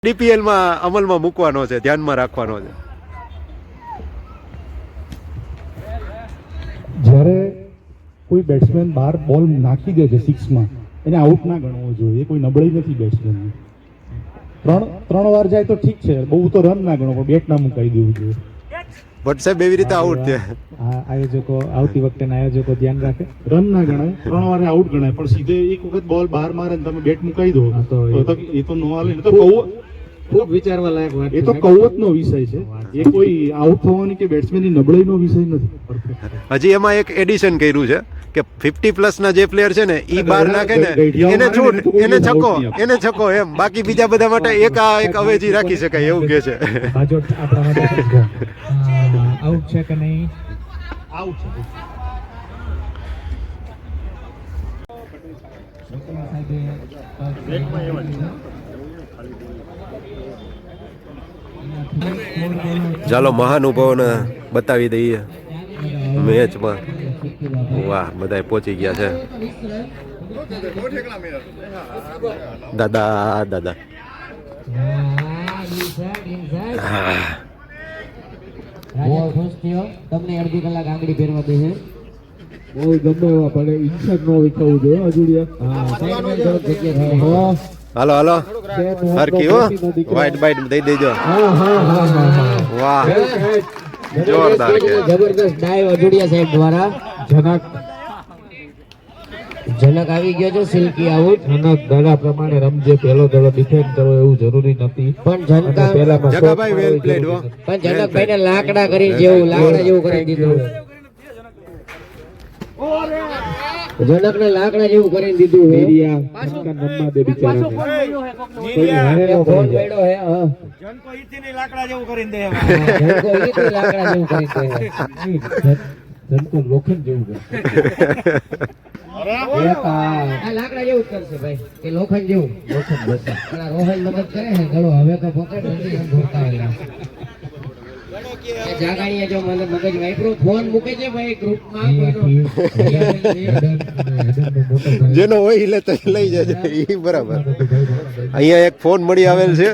ડીપીએલમાં અમલમાં મૂકવાનો છે, ધ્યાનમાં રાખવાનો છે. જ્યારે કોઈ બેટ્સમેન બાર બોલ નાખી દે છે સિક્સમાં, એને આઉટ ના ગણવો જોઈએ. કોઈ નબળી નથી બેટ્સમેનની. ત્રણ વાર જાય તો ઠીક છે, બહુ તો રન ના ગણો, પણ બેટ ના મુકાઈ દેવું જોઈએ. ભટ્ટ સાહેબ એવી રીતે આઉટ છે. આયોજકો આવતી વખતે આયોજકો ધ્યાન રાખે. રન ના ગણાય, 3 વારે આઉટ ગણાય, પણ સીધે એક વખત બોલ બહાર મારે ને તમે બેટ મુકાઈ દો તો એ તો નો હાલે. તો ખૂબ વિચારવા લાયક વાત. એ તો કૌવતનો વિષય છે, એ કોઈ આઉટ થવાની કે બેટ્સમેનની નબળાઈનો વિષય નથી. હજી એમાં એક એડિશન કર્યું છે કે 50+ ના જે પ્લેયર છે ને ઈ બહાર નાખે ને એને છૂટ, એને છકો એમ. બાકી બીજા બધા માટે એક અવેજી રાખી શકાય એવું કે છે. આઉટ છે કે નહીં? આઉટ છે. ચાલો મહાનુભાવોને બતાવી દઈએ મેચમાં. વાહ, બધા પહોંચી ગયા છે. દાદા તમને અડધી કલાક આંગળી ફેરવા દે છે. બહુ ગમે એવા પડે, ઇન્સર્ટ નો વિખાવું જોઈએ અજુડિયા. હાલો હાલો હરકી હો, વાઈટ બાઈટ દઈ દેજો. વાહ, જોરદાર કે જબરદસ્ત ડાઈવ અજુડિયા સાહેબ દ્વારા. જનક આવી ગયો છે, સિલ્કી આઉટ. જનક દડા પ્રમાણે રમજે, પહેલો દડો ડિફેન્ડ કરો એવું જરૂરી નથી. પણ જગાભાઈ વેલ પ્લેડ હો. પણ જનકભાઈ ને લાકડા કરી જેવું કરી દીધું. જનક ને લાકડા જેવું કરી દીધું. લાકડા જેવું કરી દે. લોખંડ જેવું લાકડા જેવું કરશે ભાઈ, કે લોખંડ જેવું. રોહન મદદ કરે છે ઘણો. હવે તો પકડ જાગાણીએ જો મને મગજ વાપરો. ફોન મૂકે છે ભાઈ ગ્રુપમાં. જેનો હોય એટલે તો લઈ જજો, એ બરાબર. અહીંયા એક ફોન મળી આવેલ છે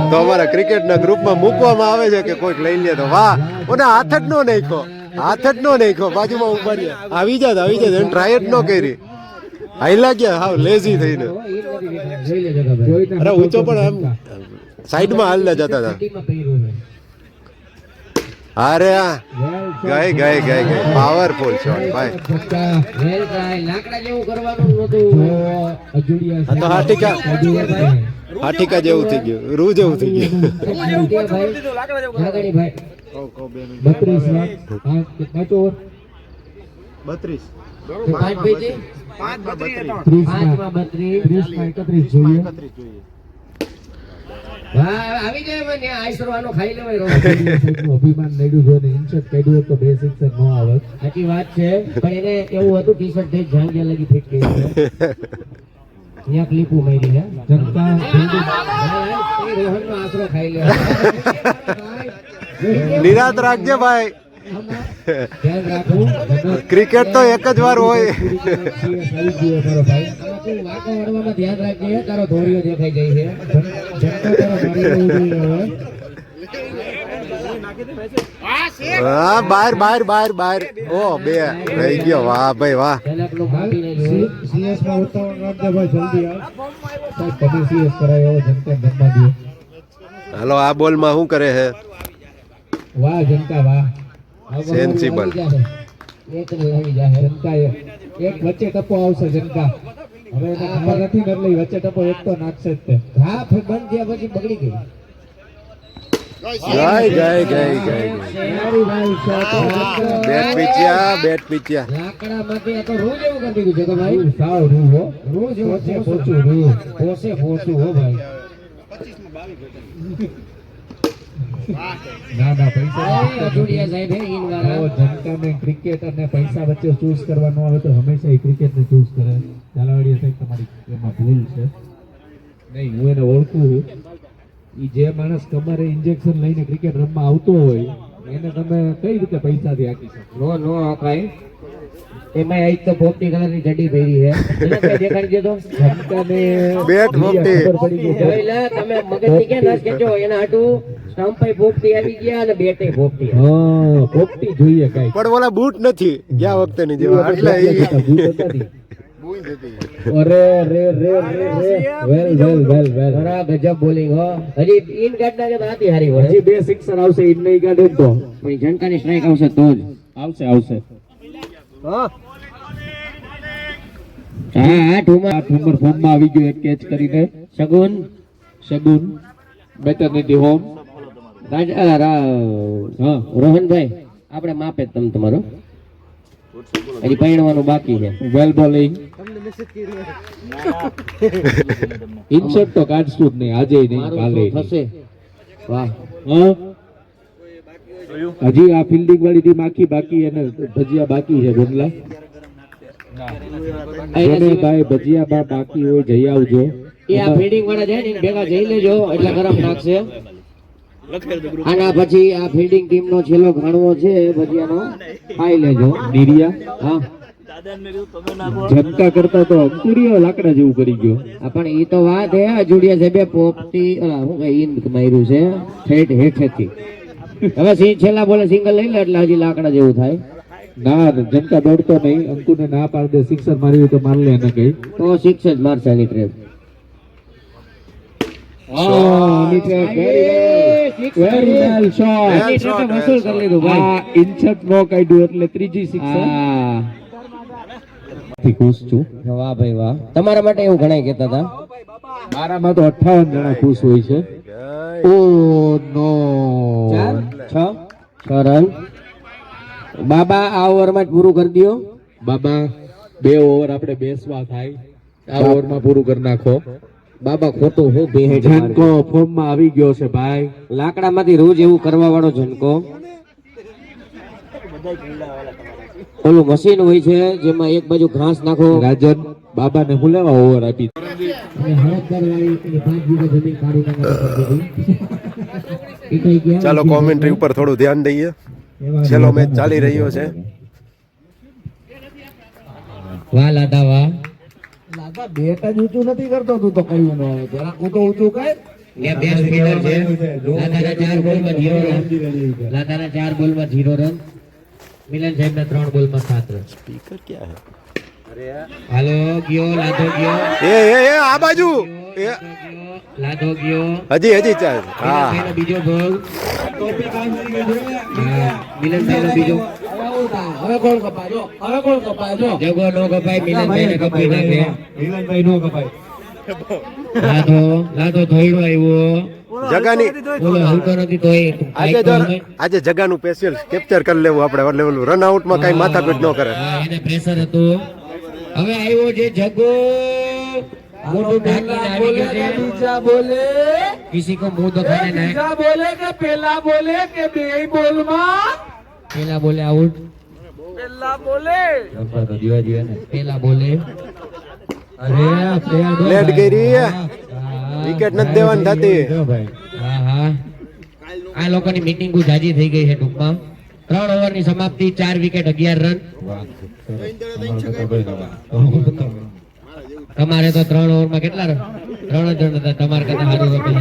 તો અમારા ક્રિકેટના ગ્રુપમાં મૂકવામાં આવે છે કે કોઈક લઈ લે તો વાહ. ઓને હાથ જ નો નાખ્યો, બાજુમાં ઉભા રહ્યા. આવી જાત એને ટ્રાય જ ન કરી. હાઈલા ગયા હાવ લેઝી થઈને. અરે ઊંચો પણ આમ સાઈડમાં હાલના જતા હતા. અરે ગઈ પાવરફુલ શોટ ભાઈ. લાકડા જેવું કરવાનું નતું. તો હાટીકા જેવું થઈ ગયું, રૂ જેવું થઈ ગયું. 32 જોઈએ. આવી જાય મને આઈસરવાનો ખાઈ લેવાય. અભિમાન નડ્યું છે ને ઇન્સર્ટ કાઢ્યું તો 2 સિક્સર નો આવે. સાચી વાત છે, પણ એને એવું હતું ટી શર્ટ થઈ જાંગ્યા લગી ફિટ કરી છે. અહીંયા ક્લિપુ મારી હે. જનતા રોહનનો આશરો ખાઈ લેવાય. નિરાત રાખજે ભાઈ, ધ્યાન રાખવું. ક્રિકેટ તો એક જ વાર હોય. વાંકો વળવામાં ધ્યાન રાખજે, તારો ધોરીઓ દેખાઈ જાય છે. હા, બહાર ઓ બે રહી ગયો. વાહ ભાઈ વાહ. હાલો, આ બોલમાં શું કરે છે? વાહ જનતા વાહ. સેન્સિબલ. એક વચ્ચે ટપો આવશે જનતા. હવે એને ખબર નથી ને એટલે વચ્ચે ટપો એક તો નાખશે જ તે. હા, બંધ થયા પછી બગડી ગઈ. બેટ પીચ્યા. લાકડા માંથી આ તો રૂ જેવું કરી દીધું છે તો ભાઈ. સાવ રૂ હો. રૂ જેવું છે. પોચું હો ભાઈ. ના પૈસા અજુડિયા સાહેબ હે ઈન વાળા. જનતાને ક્રિકેટ અને પૈસા વચ્ચે ચૂઝ કરવાનું આવે તો હંમેશા ક્રિકેટને ચૂઝ કરે. ચાલાવાડીયા સાહેબ તમારી એમાં ભૂલ છે. નહીં, હું એને ઓળખું. એ જે માણસ કમરે ઇન્જેક્શન લઈને ક્રિકેટ રમવા આવતો હોય એને તમે કઈ રીતે પૈસાથી આપી શકો? નો કાઈ એમાં આજ તો પોપટી કલરની ચડ્ડી પહેરી છે એને કઈ દેખાડી દેતો જનતાને બેટ મોટી. ખબર પડી ગઈ છે. જોઈ લે તમે મગજની ક્યાં નસ ખેંચો એના હાટુ સ્ટમ્પે પોપટી આવી ગયા અને બેટે પોપટી હા, પોપટી જોઈએ કાંઈક. પણ ઓલા બૂટ નથી ગયા વખતેની જેવા એટલે ઈ અરે રે રે રે રે વેલ બરા ગજબ બોલિંગ હો હજી ઇન ગાડના કે આતી હારી હોય હજી 2 સિક્સર આવશે ઈ નહીં કાઢે તો પણ જનકાની સ્ટ્રાઇક આવશે તો જ આવશે હા ઠુમર આ ઠુમર ફોર્મમાં આવી ગયો એક કેચ કરીને. શગુન બેટર નથી હોમ. હા, રોહનભાઈ આપણે માપે જ તમે તમારું હજી પૈણવાનું બાકી છે વેલ બોલિંગ. ઇન્સર્ટ તો કાઢશું જ નહીં આજે નહીં મારું કાલે શું થશે વાહ હા, હજી આ ફિલ્ડિંગ વાળી ટીમ આખી બાકી અને ભજીયા બાકી છે બુમલા. જેને ભાઈ ભજીયા બાકી હોય જઈ આવજો. એ આ ફીડિંગ વાળા જાય ને એને ભેગા જઈ લેજો એટલે ગરમ નાખશે આના પછી આ ફીડિંગ ટીમ નો છેલ્લો ઘાણવો છે ભજીયાનો ખાઈ લેજો નીરિયા હા જનતા કરતા તો અંકુરીઓ લાકડા જેવું કરી ગયો. પણ એ તો વાત હે અજુડિયા સાહેબે પોપટી હું કઈ ઈન માર્યું છે ઠેઠ હેઠેથી હવે છેલ્લા બોલે સિંગલ લઈ લે એટલે હજી લાકડા જેવું થાય ના, જનતા દોડતો નહીં. અંકુને ના પાડ દે. સિક્સર માર્યું તો માર લે એને કઈ. તો સિક્સ જ મારશે આની ટ્રેપ વેરી વેલ શોટ. આની ટ્રેપે વસૂલ કરી લીધું ભાઈ આ ઇન્સર્ટ નો કાઢ્યું એટલે ત્રીજી સિક્સર હા થી ખુશ છું. વાહ ભાઈ વાહ તમારા માટે એવું ઘણા કહેતા હતા મારામાં તો 58 જણા ખુશ હોય છે. ઓ નો 6 રન બાબા આ ઓવરમાં જ પૂરું કરી દો બાબા 2 ઓવર આપણે બેસવા થાય આ ઓવરમાં પૂરું કરી નાખો. બાબા ખોટું હું બેહેડ જનકો ફોર્મમાં આવી ગયો છે ભાઈ. લાકડામાંથી રોજ એવું કરવા વાળો જનકો ઓલું મશીન હોય છે જેમાં એક બાજુ ઘાસ નાખો રાજન બાબાને હું લેવા ઓવર આપી. ચાલો કોમેન્ટ્રી ઉપર થોડું ધ્યાન દઈએ. છેલ્લો મેચ ચાલી રહ્યો છે. વાહ લાદા વાહ લાગા બેટ જ ઊંચું નથી કરતો તું તો કયું ન આવે જરા હું તો ઊંચું કર. એ બેસ્ટ સ્પિનર છે લાદાના 4 બોલમાં 0 રન લાદાના 4 બોલમાં 0 રન મિલન સાહેબના 3 બોલમાં 7 રન સ્પીકર ક્યાં હાલો ગયો લાદો ગયો હે એ આ બાજુ એ લાદો ગયો હજી ચાલ હા મિલનભાઈનો બીજો બોલ મિલનભાઈનો બીજો હવે કોણ કપાયો જગો નો કપાય મિલનભાઈને કપાઈ નાખે મિલનભાઈ નો કપાય. લાદો ધોઈડો આવ્યો જગાની બોલો હલતો નથી તોય આજે જગાનું સ્પેશિયલ કેપ્ચર કરી લેવું આપણે એટલે ઓલું રન આઉટમાં કઈ માથાકૂટ ન કરે. એને પ્રેશર હતું હવે આવ્યો છે જગો મોટું ઢાંકીને આવી ગયો છે બોલે કિસી કો મુંહ દિખાને નહીં બોલે કે પેલા બોલે કે બે બોલમાં પેલા બોલે આઉટ પેલા બોલે પેલા બોલે અરે પ્લેયર લેટ કરી વિકેટ નથી દેવાની થતી. હા આ લોકોની મીટિંગ જાજી થઈ ગઈ છે ટૂંકમાં 3 ઓવરની સમાપ્તિ 4 વિકેટ 11 રન તમારે તો 3 ઓવરમાં કેટલા રન 3 જ રન હતા તમારે કરતા સારું રન છે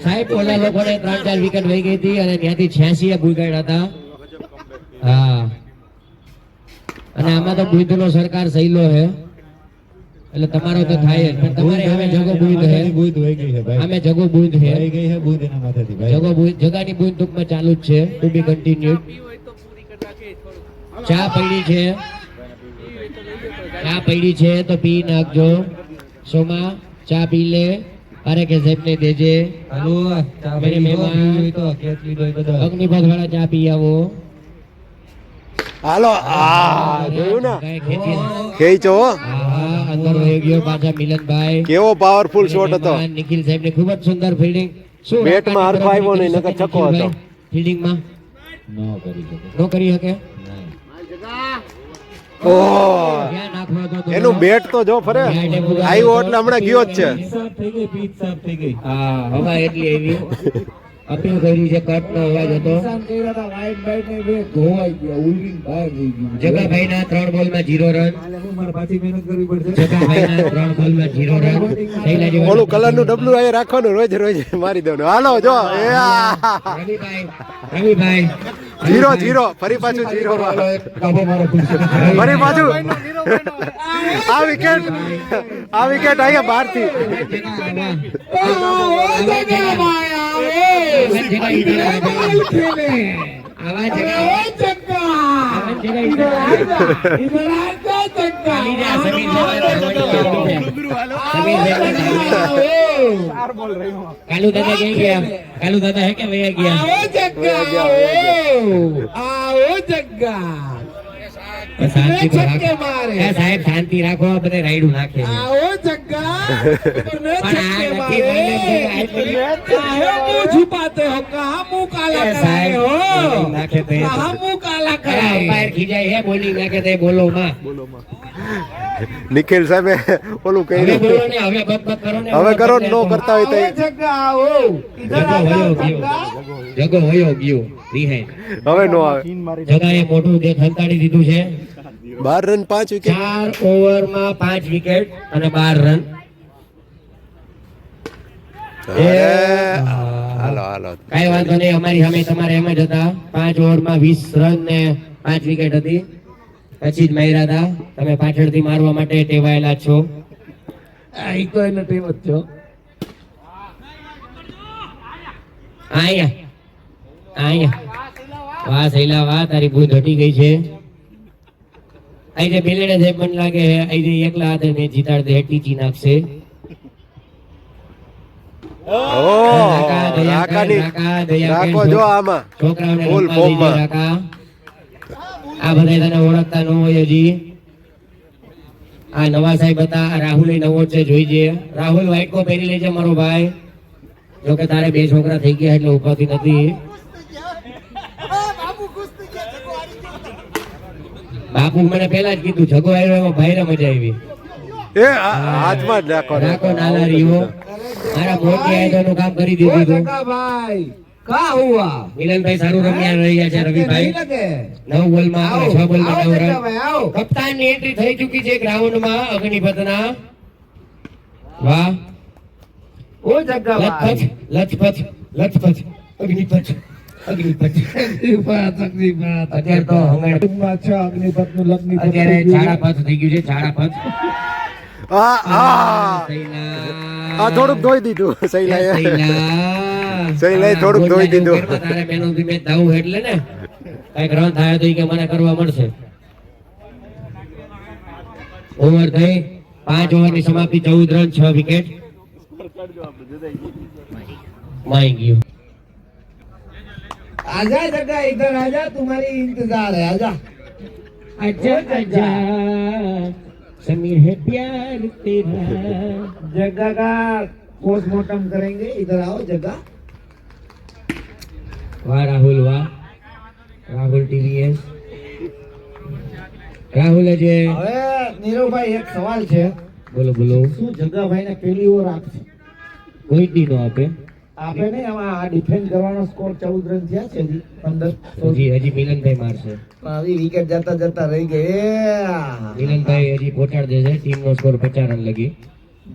સાહેબ ઓલા લોકોને 3-4 વિકેટ વહી ગઈ હતી અને ત્યાંથી 86 ભૂગાડ્યા હતા હા અને આમાં તો બુધનો સરકાર સહેલો છે એટલે તમારો તો થાય જ પણ તમારે હવે જગો બુધ છે બુધ હોય ગઈ છે ભાઈ અમે જગો બુધ છે થઈ ગઈ છે બુધ એના માથેથી ભાઈ જગો બુધ જગાની બુધ ટૂંકમાં ચાલુ જ છે ટુ બી કન્ટિન્યુડ ચા પડી છે તો પી નાખજો સોમા ચા પી લે અરે કે સાહેબ ને દેજે હાલો ચા મેરે મહેમાન તો કેચ લીધો એ બધો અગ્નિપથ વાળા ચા પી આવો હાલો આ જોયું ને ગાય ખેંચી ખેંચો આહા, અંદર વહી ગયો પાછા મિલનભાઈ કેવો પાવરફુલ શોટ હતો. મહેમાન નિખિલ સાહેબ ને ખૂબ જ સુંદર ફિલ્ડિંગ શું બેટમાં હરખો આવ્યો નહીં, નકર છક્કો હતો. ફિલ્ડિંગમાં ન કરી શકે નો કરી શકે ઓહ ક્યાં નાખવો હતો તો? એનું બેટ તો જો ફરે આવ્યો એટલે હમણાં ગયો જ છે. સાફ થઈ ગઈ પીચ સાફ થઈ ગઈ હા હવા એટલી આવી અપીલ કરી છે, કટ નો અવાજ હતો. જગાભાઈના 3 બોલમાં 0 રન. જગાભાઈના 3 બોલમાં 0 રન. શૈલાજી ઓલું કલરનું ડબલું અહીંયા રાખવાનું, રોજ રોજ મારી દેવાનું. હાલો જો એ રવિભાઈ 0-0 ફરી પાછું 0 ફરી પાછું આ વિકેટ અહીંયા બહારથી કાલુ દાદા ક્યાં ગયા? કાલુ દાદા હે કે વયા ગયા? શાંતિ સાહેબ, શાંતિ રાખો. બધે રાયડું નાખે છે. छुपाते हो कहाँ मुंह काला कराए हो નાખે તો कहाँ मुंह काला कराए અંપાયર ખીજાય હે, બોલિંગ નાખે તો બોલો માં. નિખિલ સાહેબે ઓલું હવે કહ્યું. બોલો ને, હવે બક બક કરો ને. હવે કરો ને, નો કરતા હોય તો जग्गा आओ इधर જગો आ વયો जाओ ગયો. જગો વયો ગયો. રિહાઈ. હવે નો આવે. જગાએ મોટું જે ખંતાડી દીધું છે. 12 રન 5 વિકેટ. 4 ઓવરમાં 5 વિકેટ અને 12 રન. હાલો હાલો કઈ વાંધો નહીં, અમારી સામે તમારે એમ જ હતા. 5 ઓવરમાં 20 રન ને 5 વિકેટ હતી. પછી જ માર્યા હતા. તમે પાછળથી મારવા માટે ટેવાયેલા છો. आई तो इन टीम अच्छो અહીંયા વાહ શૈલા વાહ, તારી ભૂલ હટી ગઈ છે. અહીં જે બેલેડે સાહેબ મને લાગે અહીં જે એકલા હાથે મેચ જીતાડ દે, ટીચી નાખશે. રાખો જો આમાં છોકરાઓને ફૂલ રમવા ફોર્મમાં. દેજે રાકા. આ બધા તને ઓળખતા ન હોય હજી. આ નવા સાહેબ હતા. આ રાહુલ નવો છે, જોઈજે. રાહુલ વ્હાઈટ કો પહેરી લેજે મારો ભાઈ. જો કે તારે 2 છોકરા થઈ ગયા એટલે ઉપાથી નથી. બાપુ મને પેલા જ કીધું, જગો આવ્યો એમાં ભાઈરે મજા આવી. એ હાથમાં જ રાખો. રાખો નાના રીઓ. મારા મોટી આયતોનું કામ કરી દીધું હતું. जग्गा भाई क्या हुआ મિલનભાઈ સારું રમ્યા રહ્યા છે. રવિભાઈ नहीं लगे 9 બોલમાં आओ 6 બોલમાં आओ 9 जग्गा રન. भाई आओ કપ્તાનની એન્ટ્રી થઈ ચૂકી છે ગ્રાઉન્ડમાં અગ્નિપથના. વાહ, ओ जग्गा भाई લથપથ લથપથ અગ્નિપથ અગ્નિપથ. અત્યારે તો હમણાં अग्निपथ નું લગ્ન અત્યારે ઝાડાપથ થઈ ગયું છે. ઝાડાપથ. આ થોડુંક ધોઈ દીધું શૈલાએ. શૈલાએ થોડુંક ધોઈ દીધું. તારે મેન ઓફ ધી મેચ ધાવું એટલે ને કઈક રન થાય તો ઈ કે મને કરવા મળશે. ઓવર થઈ 5 ઓવરની સમાપ્તિ. 14 રન 6 વિકેટ. માઈ ગયું. आजा जग्गा इधर आजा तुम्हारी इंतजार है आजा आजा आजा समीर है प्यार तेरा. जग्गा का पोस्टमार्टम करेंगे इधर आओ जग्गा वाह राहुल वाह. राहुल टीवीएस. રાહુલ જે હવે નીરવભાઈ એક સવાલ છે બોલો બોલો. શું જગ્ગાભાઈ ને પેલી ઓવર આપશે કોઈ દી નો આપે. આપે નહીં આમાં આ ડિફેન્ડ કરવાનો સ્કોર 14 રન થયા છે હજી 15 હજી મિલનભાઈ મારશે. પણ આવી વિકેટ જતા જતા રહી ગઈ મિલનભાઈ હજી પહોંચાડ દેશે. ટીમ નો સ્કોર 50 રન લગી.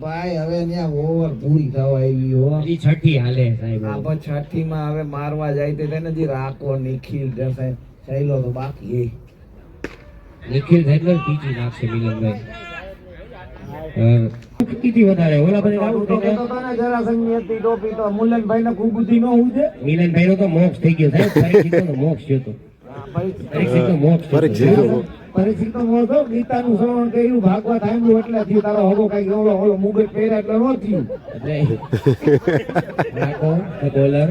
ભાઈ હવે ત્યાં ઓવર પૂરી થવા આવી હો હજી છઠ્ઠી હાલે સાહેબ. આ પછી છઠ્ઠી માં હવે મારવા જાય તે તેને હજી રાખો નિખિલ જશે ચાલ્યો તો બાકી નિખિલ થઈને ટીચી નાખશે મિલનભાઈ. કીધી વધારે ઓલા બધા આઉટ થઈ ગયા. જરાસંઘની હતી ટોપી તો મુલનભાઈ ને ખૂબ બુદ્ધિ ન હોવું છે મિલનભાઈ નો તો મોક્ષ થઈ ગયો સાહેબ. પરીક્ષિતનો મોક્ષ થયો તો. પરીક્ષિતનો મોક્ષ થયો તો. પરીક્ષિતનો મોઢો ગીતાનું શ્રવણ કર્યું ભાગવત સાંભળ્યું એટલે થયું તારો હગો કઈ ઓલો મુગટ પહેર્યા એટલે નો થયું રાખો બોલર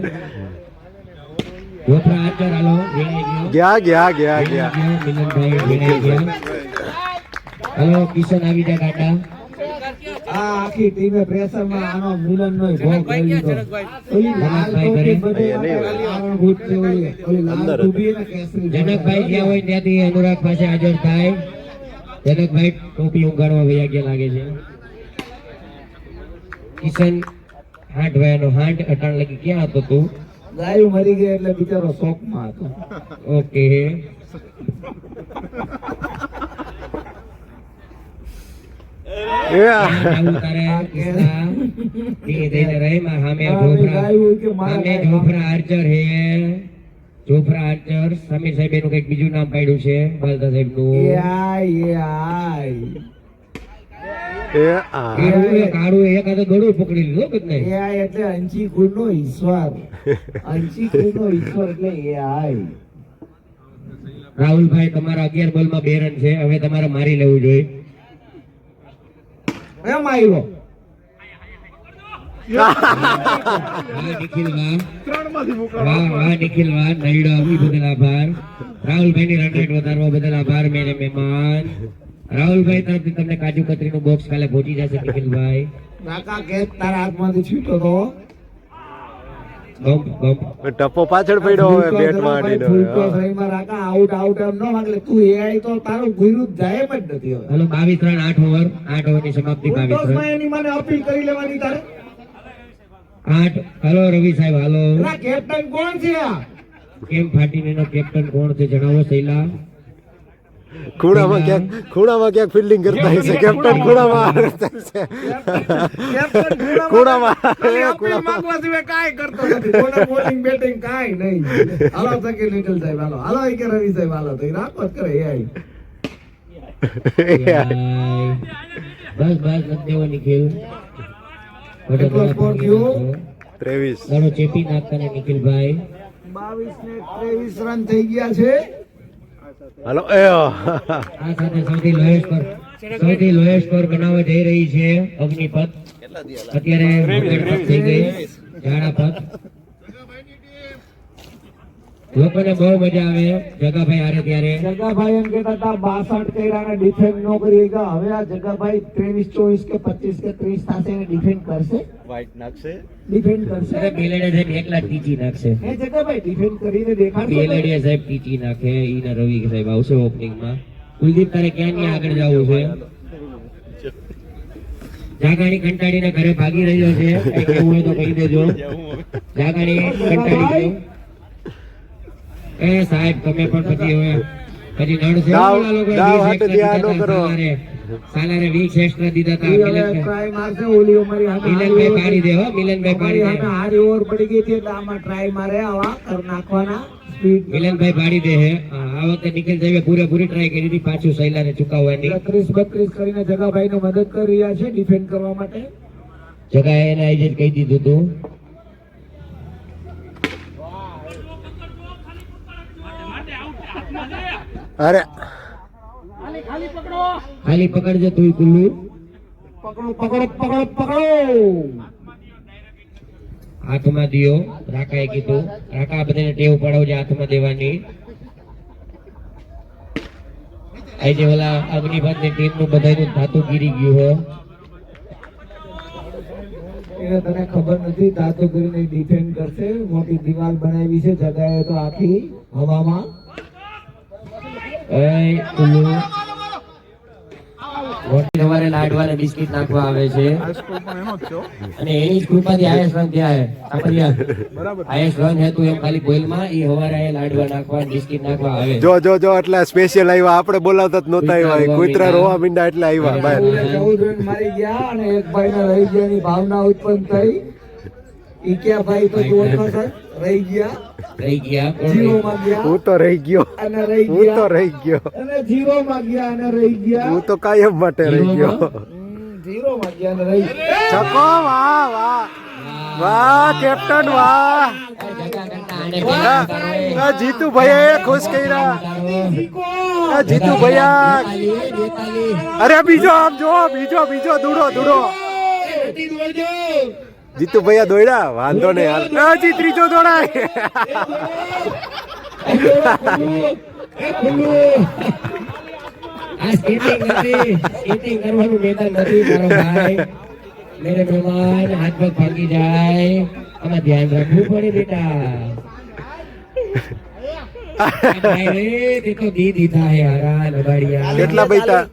જોફરા આચર હાલો વેણાઈ ગયો. ગયા મિલનભાઈ વેણાઈ ગયા. હાલો કિશન આવી જા કાકા. આ આખી ટીમે પ્રેશરમાં આનો મિલનનો ભોગ લઈ લીધો ઓલી લાલ ટોપી બધે કારણભૂત છે ઓલી લાલ ટોપી ને કેસરી જનકભાઈ જ્યાં હોય ત્યાંથી અનુરાગ પાસે હાજર થાય. જનકભાઈ ટોપી ઉગાડવા વયા ગયા લાગે છે. કિશન હાટ ભાઈનો હાટ અટાણ લગી ક્યાં હતો તું? ગાયું મરી ગઈ એટલે બિચારો શોકમાં હતો. ઓકે આવું તારે કિસ્સા ધીરે ધીરે રહી માં સામે જોફરા આર્ચર હે જોફરા આર્ચર સમીર સાહેબ એનું કઈક બીજું નામ પાડ્યું છે બાલતા સાહેબ નું કાળું એક હાથે દોડું પકડી લીધું કે નહીં AI એટલે અંશી કુળનો ઈશ્વર. અંશી કુળનો ઈશ્વર એટલે AI. રાહુલભાઈ તમારા 11 બોલમાં 2 રન છે હવે તમારે મારી લેવું જોઈએ એમ આવ્યો નિખિલ વાહ નૈડો ઈ બદલ આભાર રાહુલભાઈ ની રન રેટ વધારવા બદલ આભાર મેરે મહેમાન રાહુલભાઈ તરફથી તમને કાજુ કતરીનું બોક્સ કાલે પહોંચી જશે નિખિલભાઈ કાકા કે તારા હાથમાંથી છૂટો તો ટપ્પો પાછળ પડ્યો હવે બેટ માંડીને ફૂલકો સહીમાં રાકા આઉટ આઉટ એમ ન માંગે તું AI તો તારું ગુરુ જાય એમ જ નથી હવે. હાલો 22 રન 8 ઓવર ની સમાપ્તિ 22 ફૂલટોસમાં રન એની મને અપીલ કરી લેવાની તારે. 8 હાલો રવિ સાહેબ હાલો પેલા કેપ્ટન કોણ છે આ? કેમ ફાટીને નો કેપ્ટન કોણ છે જણાવો શૈલા ખૂણામાં ક્યાંક ફિલ્ડિંગ કરતા હશે કેપ્ટન ખૂણામાં ખૂણામાં અપીલ માંગવા સિવાય કાંઈ કરતો નથી. કોને bowling, batting કાંઈ નહીં. હાલો શકીલ નિખિલ સાહેબ હાલો હાલો ઈ કે રવિ સાહેબ હાલો તો ઈ રાખો જ કરે AI. બસ નથી દેવો નિખિલ કેટલો સ્કોર થયો? 23 ઘણો ચેપી નાખતા ને નિખિલભાઈ 22 ને 23 રન થઈ ગયા છે. હાલો આ સાથે સૌથી લોએસ્ટ સ્કોર બનાવવા જઈ રહી છે અગ્નિપથ અત્યારે મંગળપથ થઈ ગઈ ઝાડાપથ લોકોને બહુ મજા આવે જગાભાઈ હારે ત્યારે જગાભાઈ એમ કહેતા હતા 62 કર્યા ને ડિફેન્ડ ન કરી ગયા. હવે આ જગાભાઈ 23 24 કે 25 કે 30 થશે એને ડિફેન્ડ કરશે ડિફેન્ડ કરશે બેલેડિયા સાહેબ એકલા ટીચી નાખશે એ જગાભાઈ ડિફેન્ડ કરીને દેખાડશે. બેલેડિયા સાહેબ ટીચી નાખે ઈના રવિ સાહેબ આવશે ઓપનિંગમાં કુલદીપ તારે ક્યાં આગળ જવું છે જાગાણી કંટાળીને ઘરે ભાગી રહ્યો છે કઈ કહેવું હોય તો કહી દેજો જાગાણી કંટાળી ગયો એ સાહેબ તમે પણ પછી હવે પછી નડશે સાલારે 20 એક્સ્ટ્રા દીધા હતા ટ્રાય મારશે ઓલી અમારી હાથે મિલનભાઈ પાડી દે હો મિલનભાઈ પાડી દે હારી ઓવર પડી ગઈ હતી એટલે આમાં ટ્રાય મારે આવા કર નાખવાના સ્પીડ મિલનભાઈ પાડી દે હે આ વખતે નિખિલ સાહેબે પૂરેપૂરી ટ્રાય કરી હતી પાછું સૈલાને ચુકાવવાની 32 કરીને જગાભાઈ ને મદદ કરી રહ્યા છે ડિફેન્ડ કરવા માટે. જગાએ એને આઈ કહી દીધું તું અરે ખાલી પકડજે તું કુલ્લુ પકડો હાથમાં દિયો રાકાએ કીધું રાકા બધાને ટેવ પડાવજે હાથમાં દેવાની આજે ઓલા અગ્નિપથ ની ટીમ નું બધાનું ધાતુ ગીરી ગયું હો એને તને ખબર નથી ધાતુ કરીને ડિફેન્ડ કરશે. મોટી દિવાલ બનાવી છે જગાએ તો આખી હવામાં. સવારે લાડવા ને બિસ્કિટ નાખવા આવે છે અને એની જ કૃપાથી આયસ રન થયા છે આયસ રન હે તું એમ ખાલી બોલમાં ઈ હવારે લાડવા નાખવા બિસ્કિટ નાખવા આવે જો એટલે સ્પેશિયલ આવ્યા આપણે બોલાવતા જ નહોતા આવ્યા કુતરા રોવા મીંડા એટલે આવ્યા બહાર 14 રન મારી ગયા અને એક ભાઈ ના રહી ગયાની ભાવના ઉત્પન્ન થઈ. ઈ ક્યાં ભાઈ તો જોર નો સર રહી ગયા જીરો માં ગયા હું તો રહી ગયો અને રહી હું તો ગયા રહી ગયો અને જીરો માં ગયા અને રહી ગયા હું તો કાયમ માટે રહી ગયો જીરો માં ગયા અને રહી ગયા. છકો વાહ કેપ્ટન વાહ જીતુ ભૈયા ખુશ કર્યા જીતુ ભૈયા અરે બીજો આમ જો બીજો દૂડો જીતુ ભૈયા દોડ્યા વાંધો નહીં હાલ હજી ત્રીજો દોડાય આ સ્કેટિંગ કરવાનું મેદાન નથી મારો ભાઈ મેરે મહેમાન હાથ પગ ભાગી જાય આમાં ધ્યાન રાખવું પડે બેટા તે તો દી દીધા હે હરા લગાડિયા કેટલા પૈસા